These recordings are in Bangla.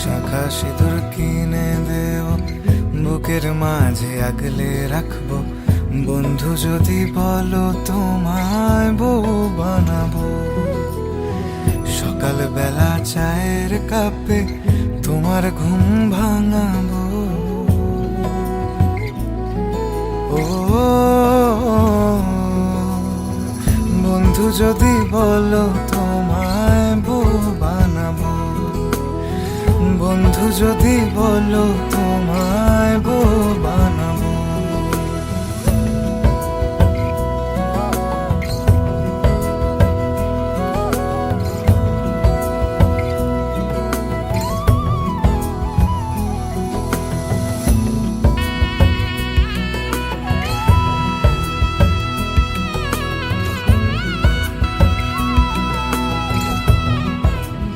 শাখা সিঁদুর কিনে দেব, বুকের মাঝে আগলে রাখবো। বন্ধু যদি বলো তোমায় বউ বানাবো, সকালবেলা চায়ের কাপে তোমার ঘুম ভাঙাবো। ও বন্ধু যদি বলো তোমায় বউ বানাবো, বন্ধু যদি বলো তোমায় বউ বানাবো।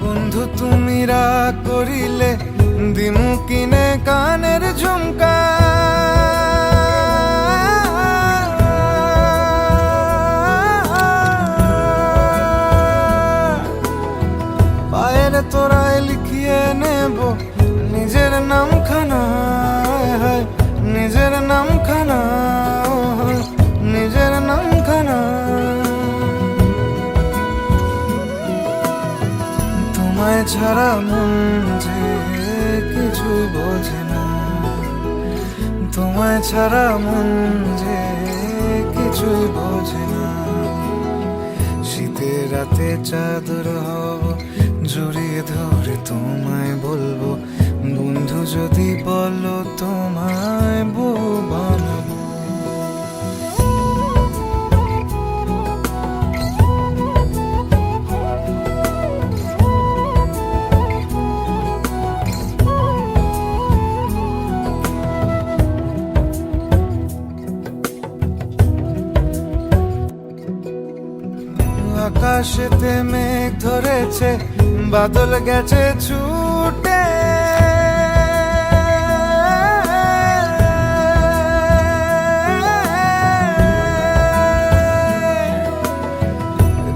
বন্ধু তুমি রাগ করিলে দিমু কিনে কানের ঝুমকা, পায়ের তোরায় লিখিয়ে নেব নিজের নামখানা, নিজের নামখানা, নিজের নামখানা। তোমায় ছাড়া মন যে কিছুই বোঝে না, তোমায় ছাড়া মন যে কিছুই বোঝে না। শীতের রাতে চাদর হব, জড়িয়ে ধরে তোমায় বলবো, বন্ধু যদি বলো তোমায় বউ বানাবো। আকাশেতে মেঘ ধরেছে, বাদল গেছে ছুটে,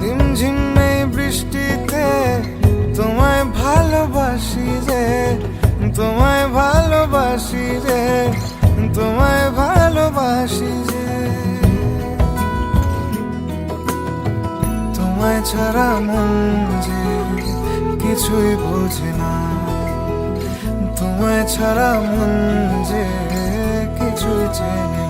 রিমঝিম এই বৃষ্টিতে তোমায় ভালোবাসি রে, তোমায় ভালোবাসি রে, তোমায় ভালোবাসি রে। তোমায় ছাড়া মন যে কিছুই বোঝে না, তোমায় ছাড়া মন যে কিছুই চেনে না।